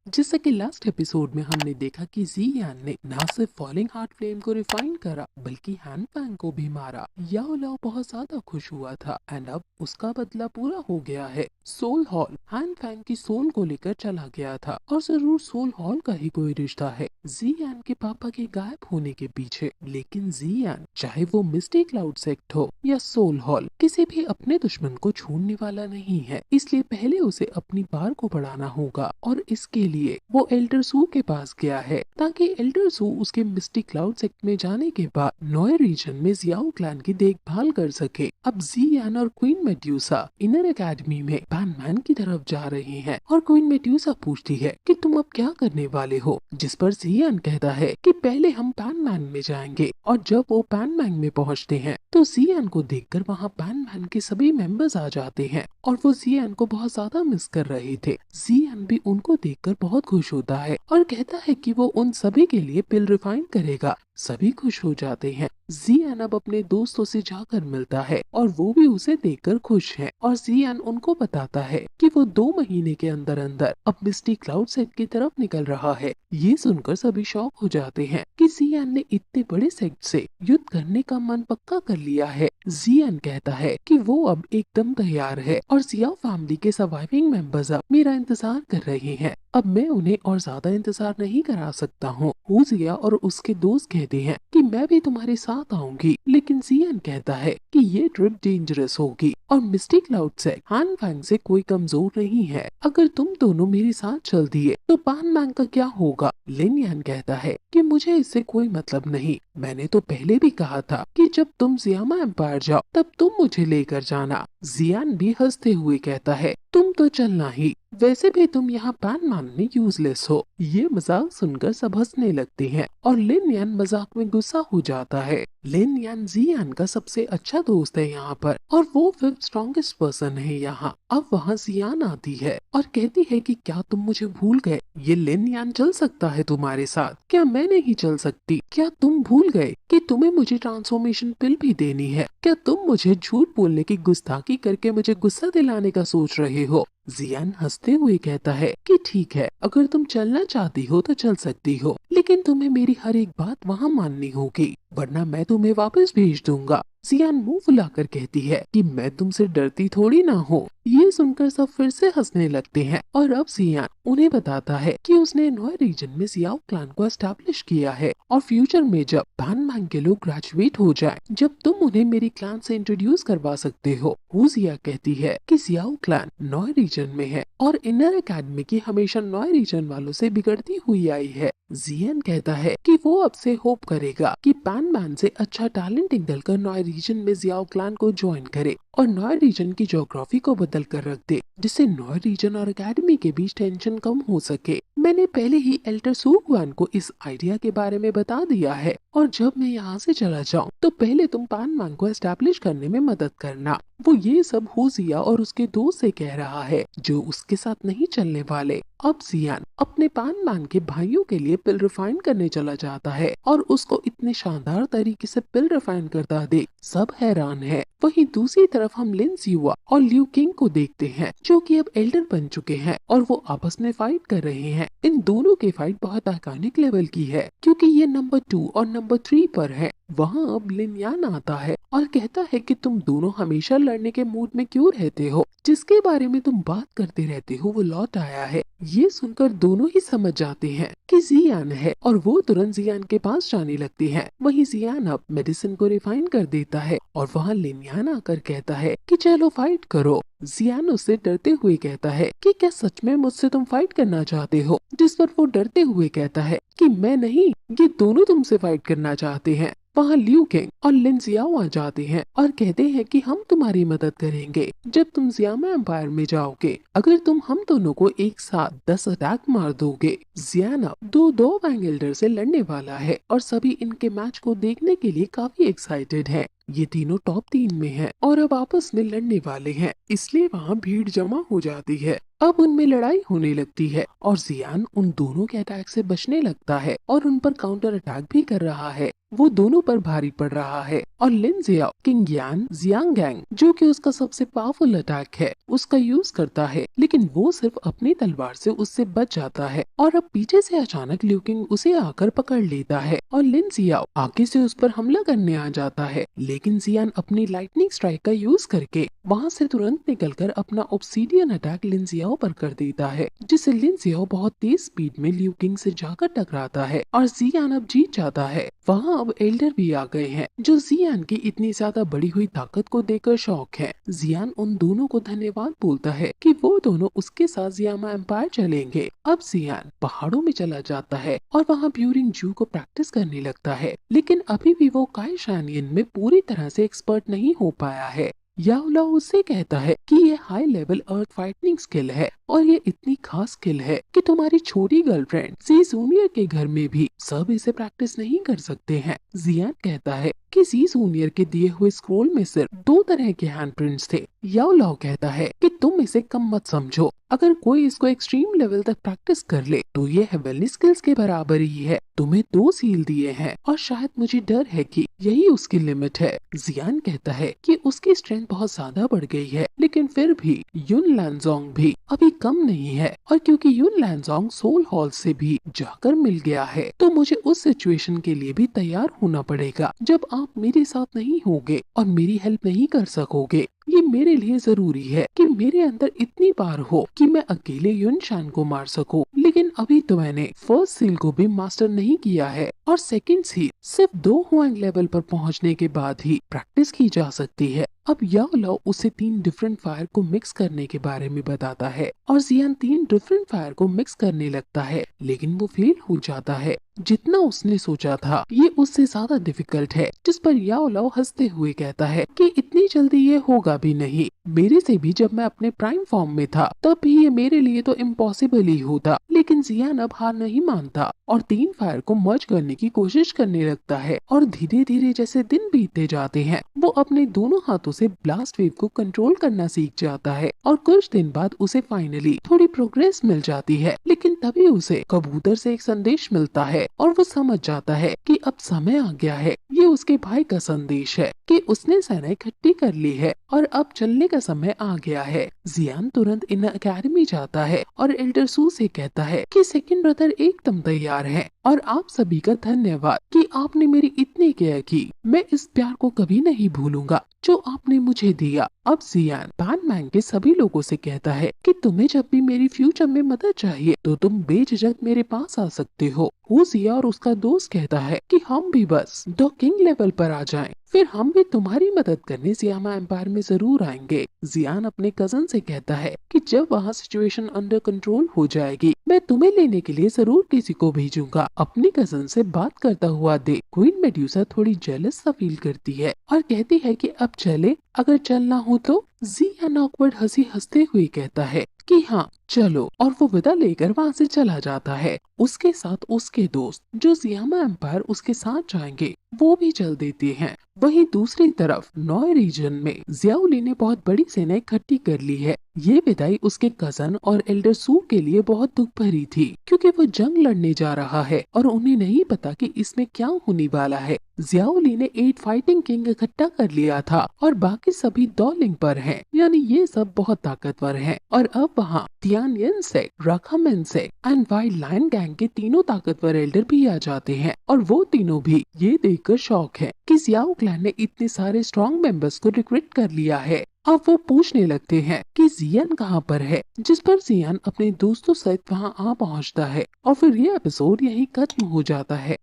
जैसा कि last episode में हमने देखा कि जियान ने न सिर्फ फॉलिंग हार्ट फ्लेम को रिफाइन करा बल्कि हैन फैंग को भी मारा। याओ लाओ बहुत ज्यादा खुश हुआ था एंड अब उसका बदला पूरा हो गया है। सोल हॉल हैन फैंग की सोल को लेकर चला गया था और जरूर सोल हॉल का ही कोई रिश्ता है जियान के पापा के गायब होने के पीछे। लेकिन जियान चाहे वो मिस्टी क्लाउड सेक्ट हो या सोल हॉल किसी भी अपने दुश्मन को छोड़ने वाला नहीं है, इसलिए पहले उसे अपनी पार को बढ़ाना होगा और इसके लिए वो एल्डर सू के पास गया है ताकि एल्डर सू उसके मिस्टी क्लाउड सेक्ट में जाने के बाद नॉय रीजन में जियाओ क्लैन की देखभाल कर सके। अब जियान और क्वीन मेड्यूसा इनर एकेडमी में पैनमैन की तरफ जा रहे हैं और क्वीन मेड्यूसा पूछती है कि तुम अब क्या करने वाले हो, जिस पर जियान कहता है कि पहले हम पैनमैन में जाएंगे। और जब वो पैनमैन में पहुंचते हैं तो जियान को देखकर वहाँ पैनमैन के सभी मेंबर्स आ जाते हैं और वो जियान को बहुत ज्यादा मिस कर रहे थे। जियान भी उनको देखकर बहुत खुश होता है और कहता है कि वो उन सभी के लिए पिल रिफाइन करेगा। सभी खुश हो जाते हैं। जियान अब अपने दोस्तों से जाकर मिलता है और वो भी उसे देखकर खुश है और जियान उनको बताता है कि वो 2 महीने के अंदर अंदर अब मिस्टी क्लाउड सेट की तरफ निकल रहा है। ये सुनकर सभी शॉक हो जाते हैं कि जियान ने इतने बड़े सेक्ट से युद्ध करने का मन पक्का कर लिया है। जियान कहता है कि वो अब एकदम तैयार है और जियाओ फैमिली के सर्वाइविंग मेंबर्स अब मेरा इंतजार कर रहे हैं। अब मैं उन्हें और ज्यादा इंतजार नहीं करा सकता हूँ। जिया और उसके दोस्त कहते हैं कि मैं भी तुम्हारे साथ आऊंगी, लेकिन जियान कहता है कि ये ट्रिप डेंजरस होगी और मिस्टी क्लाउड से हैन फैंग से कोई कमजोर नहीं है। अगर तुम दोनों मेरे साथ चल दिए तो पान मैंग का क्या होगा। लिन यान कहता है कि मुझे इससे कोई मतलब नहीं, मैंने तो पहले भी कहा था कि जब तुम जियामा एम्पायर जाओ तब तुम मुझे लेकर जाना। जियान भी हंसते हुए कहता है तुम तो चलना ही, वैसे भी तुम यहाँ पैनमैन में यूजलेस हो। ये मजाक सुनकर सब हंसने लगते हैं और लिन यान मजाक में गुस्सा हो जाता है। लिन यान जियान का सबसे अच्छा दोस्त है यहाँ पर और वो 5th स्ट्रॉन्गेस्ट पर्सन है यहाँ। अब वहाँ जियान आती है और कहती है कि क्या तुम मुझे भूल गए, ये लिन यान चल सकता है तुम्हारे साथ, क्या मैं नहीं चल सकती, क्या तुम भूल गए कि तुम्हें मुझे ट्रांसफॉर्मेशन पिल भी देनी है, क्या तुम मुझे झूठ बोलने की गुस्ताखी करके मुझे गुस्सा दिलाने का सोच रहे हो। जियान हंसते हुए कहता है कि ठीक है, अगर तुम चलना चाहती हो तो चल सकती हो, लेकिन तुम्हें मेरी हर एक बात वहाँ माननी होगी वरना मैं तुम्हें वापस भेज दूंगा। जियान मुंह फुलाकर कहती है कि मैं तुमसे डरती थोड़ी ना हूँ। ये सुनकर सब फिर से हंसने लगते हैं और अब जियान उन्हें बताता है कि उसने नॉय रीजन में जियाओ क्लैन को एस्टैब्लिश किया है और फ्यूचर में जब पैनमैन के लोग ग्रेजुएट हो जाए जब तुम उन्हें मेरी क्लैन से इंट्रोड्यूस करवा सकते हो। जिया कहती है कि जियाओ क्लैन नॉय रीजन में है और इनर एकेडमी की हमेशा नॉय रीजन वालों से बिगड़ती हुई आई है। जियन कहता है कि वो अब से होप करेगा कि पैनमैन से अच्छा टैलेंट निकलकर नॉय रीजन में जियाओ क्लैन को ज्वाइन करे और नॉय रीजन की ज्योग्राफी को बदल कर रख दे, जिससे नॉय रीजन और एकेडमी के बीच टेंशन कम हो सके। मैंने पहले ही एल्डर सू क्वान को इस आइडिया के बारे में बता दिया है और जब मैं यहाँ से चला जाऊँ तो पहले तुम पैनमैन को एस्टैब्लिश करने में मदद करना। वो ये सब होजिया और उसके दोस्त से कह रहा है जो उसके साथ नहीं चलने वाले। अब जियान अपने पैनमैन के भाइयों के लिए पिल रिफाइन करने चला जाता है और उसको इतने शानदार तरीके से पिल रिफाइन करता देख सब हैरान है। वहीं दूसरी तरफ हम लिन जिहुआ और लिu किंग को देखते हैं जो कि अब एल्डर बन चुके हैं और वो आपस में फाइट कर रहे हैं। इन दोनों की फाइट बहुत आइकॉनिक लेवल की है क्योंकि ये नंबर 2 और नंबर 3 पर है। वहाँ अब लिन यान आता है और कहता है कि तुम दोनों हमेशा लड़ने के मूड में क्यों रहते हो, जिसके बारे में तुम बात करते रहते हो वो लौट आया है। ये सुनकर दोनों ही समझ जाते हैं कि जियान है और वो तुरंत जियान के पास जाने लगती हैं। वहीं जियान अब मेडिसिन को रिफाइन कर देता है और वहाँ लिन यान आकर कहता है कि चलो फाइट करो। जियान उससे डरते हुए कहता है कि क्या सच में मुझसे तुम फाइट करना चाहते हो, जिस पर वो डरते हुए कहता है कि मैं नहीं, ये दोनों तुमसे फाइट करना चाहते हैं। वहाँ लिu किंग और लिन जियाओ आ जाते हैं और कहते हैं कि हम तुम्हारी मदद करेंगे जब तुम जियामा एम्पायर में जाओगे, अगर तुम हम दोनों को एक साथ 10 अटैक मार दोगे। जियान अब दो वांग एल्डर से लड़ने वाला है और सभी इनके मैच को देखने के लिए काफी एक्साइटेड है। ये तीनों टॉप 3 में हैं और अब आपस में लड़ने वाले हैं, इसलिए वहाँ भीड़ जमा हो जाती है। अब उनमें लड़ाई होने लगती है और जियान उन दोनों के अटैक से बचने लगता है और उन पर काउंटर अटैक भी कर रहा है। वो दोनों पर भारी पड़ रहा है और लिन जियाओ किंग यान जियांगैंग, जो कि उसका सबसे पावरफुल अटैक है, उसका यूज करता है, लेकिन वो सिर्फ अपनी तलवार से उससे बच जाता है और अब पीछे से अचानक लिu किंग उसे आकर पकड़ लेता है और लिन जियाओ आगे से उस पर हमला करने आ जाता है, लेकिन जियान अपनी लाइटनिंग स्ट्राइक का यूज करके वहाँ से तुरंत निकलकर अपना ऑब्सीडियन अटैक लिन जियाओ पर कर देता है, जिससे लिन जियाओ बहुत तेज स्पीड में लिu किंग से जाकर टकराता है और जियान अब जीत जाता है। वहाँ अब एल्डर भी आ गए हैं जो जियान की इतनी ज्यादा बढ़ी हुई ताकत को देखकर शॉक है। जियान उन दोनों को धन्यवाद बोलता है कि वो दोनों उसके साथ जियामा एम्पायर चलेंगे। अब जियान पहाड़ों में चला जाता है और वहाँ ब्यूरिंग जू को प्रैक्टिस करने लगता है, लेकिन अभी भी वो काई शानियन में पूरी तरह से एक्सपर्ट नहीं हो पाया है। याओ लाओ उससे कहता है कि ये हाई लेवल अर्थ फाइटिंग स्किल है और ये इतनी खास स्किल है कि तुम्हारी छोटी गर्लफ्रेंड सी जूनियर के घर में भी सब इसे प्रैक्टिस नहीं कर सकते हैं। जियान कहता है कि सी जूनियर के दिए हुए स्क्रोल में सिर्फ 2 तरह के हैंडप्रिंट्स थे। याओ लाओ कहता है कि तुम इसे कम मत समझो, अगर कोई इसको एक्सट्रीम लेवल तक प्रैक्टिस कर ले तो ये हेवनली स्किल्स के बराबर ही है। तुम्हें 2 सील दिए हैं और शायद मुझे डर है कि यही उसकी लिमिट है। जियान कहता है कि उसकी स्ट्रेंथ बहुत ज्यादा बढ़ गई है, लेकिन फिर भी युन लैनजोंग भी अभी कम नहीं है और क्योंकि युन लैनजोंग सोल हॉल से भी जाकर मिल गया है तो मुझे उस सिचुएशन के लिए भी तैयार होना पड़ेगा जब आप मेरे साथ नहीं होगे और मेरी हेल्प नहीं कर सकोगे। ये मेरे लिए जरूरी है कि मेरे अंदर इतनी पावर हो कि मैं अकेले युन शान को मार सकूं, लेकिन अभी तो मैंने फर्स्ट सील को भी मास्टर नहीं किया है और सेकंड सील सिर्फ 2 हुआंग लेवल पर पहुंचने के बाद ही प्रैक्टिस की जा सकती है। अब याओ लाओ उसे 3 डिफरेंट फायर को मिक्स करने के बारे में बताता है और जियान 3 डिफरेंट फायर को मिक्स करने लगता है, लेकिन वो फेल हो जाता है। जितना उसने सोचा था ये उससे ज्यादा डिफिकल्ट है, जिस पर याओ लाओ हंसते हुए कहता है कि इतनी जल्दी ये होगा भी नहीं, मेरे से भी जब मैं अपने प्राइम फॉर्म में था तब भी ये मेरे लिए तो इम्पॉसिबल ही होता। लेकिन जियान अब हार नहीं मानता और 3 फायर को मर्ज करने की कोशिश करने लगता है और धीरे धीरे जैसे दिन बीतते जाते हैं वो अपने दोनों हाथों से ब्लास्ट वेव को कंट्रोल करना सीख जाता है और कुछ दिन बाद उसे फाइनली थोड़ी प्रोग्रेस मिल जाती है। लेकिन तभी उसे कबूतर से एक संदेश मिलता है और वो समझ जाता है कि अब समय आ गया है। ये उसके भाई का संदेश है कि उसने सेना इकट्ठी कर ली है और अब चलने का समय आ गया है। जियान तुरंत इन अकेडमी जाता है और एल्डर सू से कहता है कि सेकंड ब्रदर एकदम तैयार है और आप सभी का धन्यवाद कि आपने मेरी इतनी केयर की। मैं इस प्यार को कभी नहीं भूलूंगा जो आपने मुझे दिया। अब जियान पैनमैन के सभी लोगों से कहता है कि तुम्हें जब भी मेरी फ्यूचर में मदद चाहिए तो तुम बेझिझक मेरे पास आ सकते हो। जिया और उसका दोस्त कहता है कि हम भी बस डॉकिंग लेवल पर आ जाएं, फिर हम भी तुम्हारी मदद करने जियामा एम्पायर में जरूर आएंगे। जियान अपने कजन से कहता है कि जब वहाँ सिचुएशन अंडर कंट्रोल हो जाएगी मैं तुम्हें लेने के लिए जरूर किसी को भेजूंगा। अपनी कजन से बात करता हुआ देख क्वीन मेड्यूसा थोड़ी जेलस सा फील करती है और कहती है कि अब चले, अगर चलना हो तो। जियान ऑकवर्ड हंसी हंसते हुए कहता है कि हाँ चलो, और वो विदा लेकर वहाँ से चला जाता है। उसके साथ उसके दोस्त जो जियामा एम्पायर उसके साथ जाएंगे वो भी चल देते हैं। वहीं दूसरी तरफ नॉय रीजन में जियाओली ने बहुत बड़ी सेना इकट्ठी कर ली है। ये विदाई उसके कजन और एल्डर सू के लिए बहुत दुख भरी थी क्योंकि वो जंग लड़ने जा रहा है और उन्हें नहीं पता कि इसमें क्या होने वाला है। जियाओली ने 8 फाइटिंग किंग इकट्ठा कर लिया था और बाकी सभी डॉलिंग पर हैं, यानी ये सब बहुत ताकतवर हैं। और अब वहाँ तियान यन से, रखामेन से एंड वाइल्ड लायन गैंग के तीनों ताकतवर एल्डर भी आ जाते हैं और वो तीनों भी ये देखकर शॉक है कि जियाओ क्लैन ने इतने सारे स्ट्रॉन्ग मेंबर्स को रिक्रूट कर लिया है। अब वो पूछने लगते हैं कि जियान कहाँ पर है, जिस पर जियान अपने दोस्तों सहित वहाँ आ पहुँचता है और फिर ये एपिसोड यहीं खत्म हो जाता है।